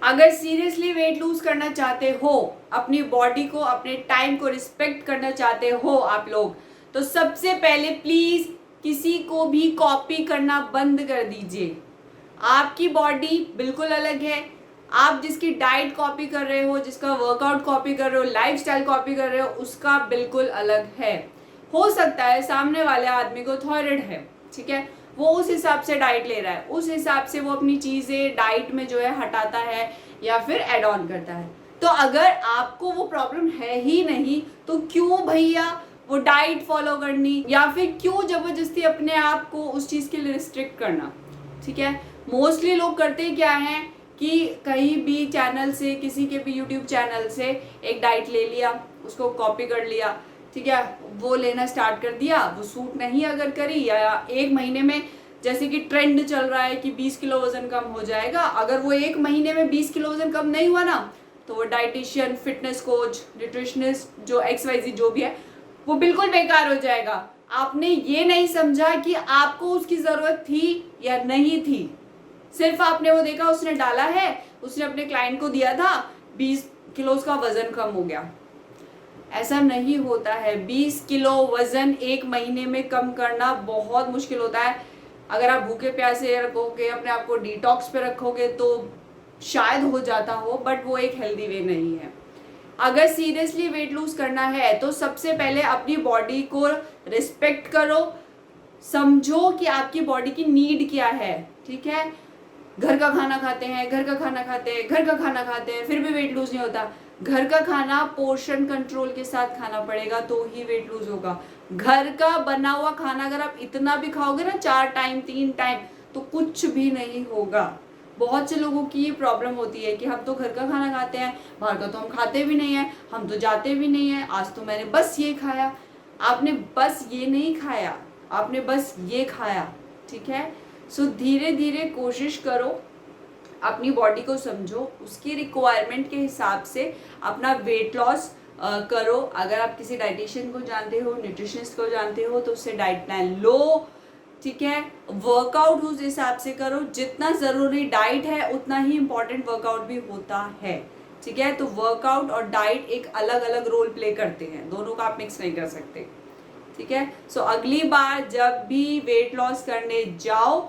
अगर seriously weight lose करना चाहते हो, अपनी बॉडी को, अपने टाइम को रिस्पेक्ट करना चाहते हो आप लोग, तो सबसे पहले प्लीज किसी को भी कॉपी करना बंद कर दीजिए। आपकी बॉडी बिल्कुल अलग है। आप जिसकी डाइट कॉपी कर रहे हो, जिसका वर्कआउट कॉपी कर रहे हो, लाइफस्टाइल कॉपी कर रहे हो, उसका बिल्कुल अलग है। हो सकता है सामने वाले आदमी को थायराइड है, ठीक है, वो उस हिसाब से डाइट ले रहा है, उस हिसाब से वो अपनी चीजें डाइट में जो है हटाता है या फिर एड ऑन करता है। तो अगर आपको वो प्रॉब्लम है ही नहीं तो क्यों भैया वो डाइट फॉलो करनी, या फिर क्यों जबरदस्ती अपने आप को उस चीज के लिए रिस्ट्रिक्ट करना। ठीक है, मोस्टली लोग करते क्या हैं कि कहीं भी चैनल से, किसी के भी यूट्यूब चैनल से एक डाइट ले लिया, उसको कॉपी कर लिया, ठीक है, वो लेना स्टार्ट कर दिया, वो सूट नहीं अगर करी, या एक महीने में, जैसे कि ट्रेंड चल रहा है कि 20 किलो वजन कम हो जाएगा, अगर वो एक महीने में 20 किलो वजन कम नहीं हुआ ना, तो वो डाइटिशियन, फिटनेस कोच, न्यूट्रिशनिस्ट, जो XYZ जो भी है, वो बिल्कुल बेकार हो जाएगा। आपने ये नहीं समझा कि आपको उसकी जरूरत थी या नहीं थी। सिर्फ आपने वो देखा, उसने डाला है, उसने अपने क्लाइंट को दिया था, 20 किलो उसका वजन कम हो गया। ऐसा नहीं होता है। 20 किलो वजन एक महीने में कम करना बहुत मुश्किल होता है। अगर आप भूखे प्यासे रखोगे, अपने आप को डिटॉक्स पे रखोगे तो शायद हो जाता हो, बट वो एक हेल्दी वे नहीं है। अगर सीरियसली वेट लूज करना है तो सबसे पहले अपनी बॉडी को रिस्पेक्ट करो, समझो कि आपकी बॉडी की नीड क्या है। ठीक है, घर का खाना खाते हैं, घर का खाना खाते हैं, घर का खाना खाते हैं, फिर भी वेट लूज नहीं होता। घर का खाना पोर्शन कंट्रोल के साथ खाना पड़ेगा तो ही वेट लूज होगा। घर का बना हुआ खाना अगर आप इतना भी खाओगे ना, 4 टाइम 3 टाइम, तो कुछ भी नहीं होगा। बहुत से लोगों की ये प्रॉब्लम होती है कि हम तो घर का खाना खाते हैं, बाहर का तो हम खाते भी नहीं है, हम तो जाते भी नहीं है, आज तो मैंने बस ये खाया। आपने बस ये नहीं खाया, आपने बस ये खाया। ठीक है, सो धीरे धीरे कोशिश करो, अपनी बॉडी को समझो, उसकी रिक्वायरमेंट के हिसाब से अपना वेट लॉस करो। अगर आप किसी डाइटिशियन को जानते हो, न्यूट्रिशनिस्ट को जानते हो, तो उससे डाइट प्लान लो। ठीक है, वर्कआउट उस हिसाब से करो, जितना ज़रूरी डाइट है उतना ही इम्पोर्टेंट वर्कआउट भी होता है। ठीक है, तो वर्कआउट और डाइट एक अलग अलग रोल प्ले करते हैं, दोनों का आप मिक्स नहीं कर सकते। ठीक है, सो अगली बार जब भी वेट लॉस करने जाओ,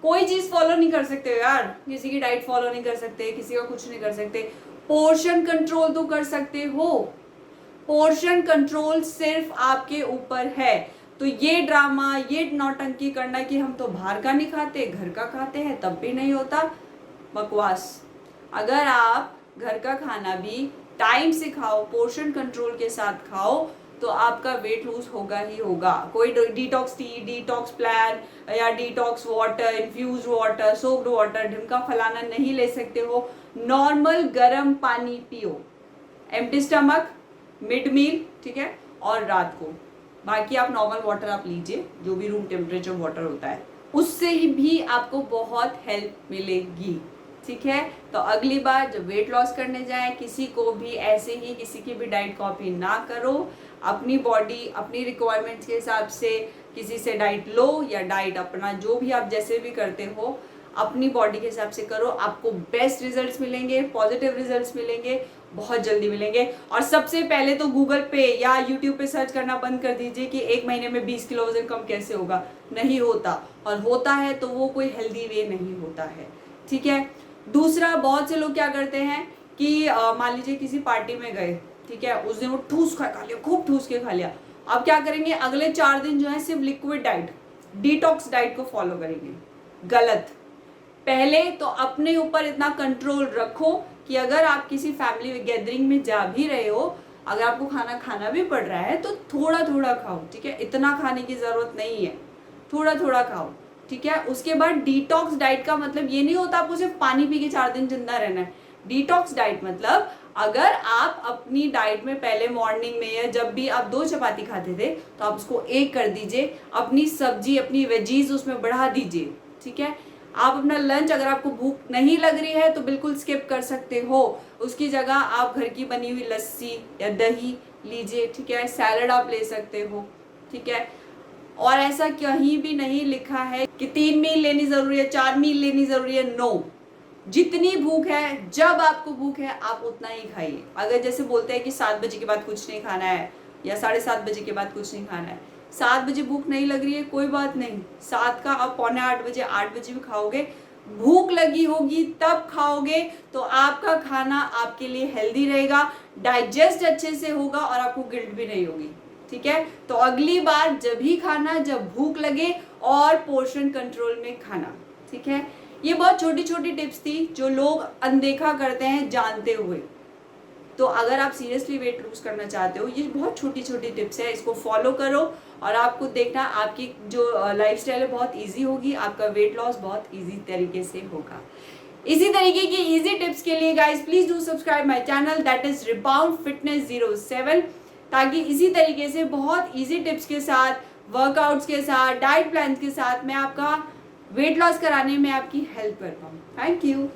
कोई चीज फॉलो नहीं कर सकते हो यार, किसी की डाइट फॉलो नहीं कर सकते, किसी का कुछ नहीं कर सकते, पोर्शन कंट्रोल तो कर सकते हो। पोर्शन कंट्रोल सिर्फ आपके ऊपर है। तो ये ड्रामा, ये नौटंकी करना कि हम तो बाहर का नहीं खाते, घर का खाते हैं, तब भी नहीं होता, बकवास। अगर आप घर का खाना भी टाइम से खाओ, पोर्शन कंट्रोल के साथ खाओ, तो आपका वेट लूज होगा ही होगा। कोई डिटॉक्स टी, डिटॉक्स प्लान या detox water, infuse water, soaked water, ढिमका फलाना नहीं ले सकते हो। नॉर्मल गर्म पानी पियो, एम्प्टी स्टमक, मिड मील, ठीक है, और रात को। बाकी आप नॉर्मल वाटर आप लीजिए, जो भी रूम टेम्परेचर वाटर होता है, उससे ही भी आपको बहुत हेल्प मिलेगी। ठीक है, तो अगली बार जब वेट लॉस करने जाए, किसी को भी ऐसे ही किसी की भी डाइट कॉपी ना करो। अपनी बॉडी, अपनी रिक्वायरमेंट्स के हिसाब से किसी से डाइट लो, या डाइट अपना जो भी आप जैसे भी करते हो अपनी बॉडी के हिसाब से करो। आपको बेस्ट रिजल्ट्स मिलेंगे, पॉजिटिव रिजल्ट्स मिलेंगे, बहुत जल्दी मिलेंगे। और सबसे पहले तो गूगल पे या यूट्यूब पे सर्च करना बंद कर दीजिए कि एक महीने में 20 किलो वजन कम कैसे होगा। नहीं होता, और होता है तो वो कोई हेल्दी वे नहीं होता है। ठीक है, दूसरा, बहुत से लोग क्या करते हैं कि मान लीजिए किसी पार्टी में गए, ठीक है, उस दिन वो ठूस खा लिया, खूब ठूस के खा लिया। अब क्या करेंगे, अगले 4 दिन जो है सिर्फ लिक्विड डाइट, डिटॉक्स डाइट को फॉलो करेंगे। गलत। पहले तो अपने ऊपर इतना कंट्रोल रखो कि अगर आप किसी फैमिली गैदरिंग में जा भी रहे हो, अगर आपको खाना खाना भी पड़ रहा है तो थोड़ा थोड़ा खाओ। ठीक है, इतना खाने की जरूरत नहीं है, थोड़ा थोड़ा खाओ। ठीक है, उसके बाद डिटॉक्स डाइट का मतलब ये नहीं होता आपको सिर्फ पानी पी के 4 दिन जिंदा रहना है। डिटॉक्स डाइट मतलब अगर आप अपनी डाइट में पहले मॉर्निंग में या जब भी आप 2 चपाती खाते थे, तो आप उसको 1 कर दीजिए, अपनी सब्जी, अपनी वेजीज उसमें बढ़ा दीजिए। ठीक है, आप अपना लंच, अगर आपको भूख नहीं लग रही है तो बिल्कुल स्किप कर सकते हो, उसकी जगह आप घर की बनी हुई लस्सी या दही लीजिए। ठीक है, सैलड आप ले सकते हो। ठीक है, और ऐसा कहीं भी नहीं लिखा है कि 3 मील लेनी जरूरी है, 4 मील लेनी जरूरी है। नो, जितनी भूख है, जब आपको भूख है आप उतना ही खाइए। अगर जैसे बोलते हैं कि 7 बजे के बाद कुछ नहीं खाना है या 7:30 बजे के बाद कुछ नहीं खाना है, 7 बजे भूख नहीं लग रही है, कोई बात नहीं, 7 का आप 7:45 बजे 8 बजे भी खाओगे, भूख लगी होगी तब खाओगे तो आपका खाना आपके लिए हेल्दी रहेगा, डाइजेस्ट अच्छे से होगा और आपको गिल्ट भी नहीं होगी। ठीक है, तो अगली बार जब भी खाना, जब भूख लगे और पोर्शन कंट्रोल में खाना। ठीक है, ये बहुत छोटी छोटी टिप्स थी जो लोग अनदेखा करते हैं जानते हुए। तो अगर आप सीरियसली वेट लूज करना चाहते हो, ये बहुत छोटी छोटी टिप्स है, इसको फॉलो करो और आपको देखना आपकी जो लाइफस्टाइल है बहुत इजी होगी, आपका वेट लॉस बहुत इजी तरीके से होगा। इसी तरीके की इजी टिप्स के लिए guys please do subscribe my channel, that is rebound fitness 07, ताकि इसी तरीके से बहुत इजी टिप्स के साथ, वर्कआउट्स के साथ, डाइट प्लान के साथ मैं आपका वेट लॉस कराने में आपकी हेल्प कर पाऊँ। Thank you.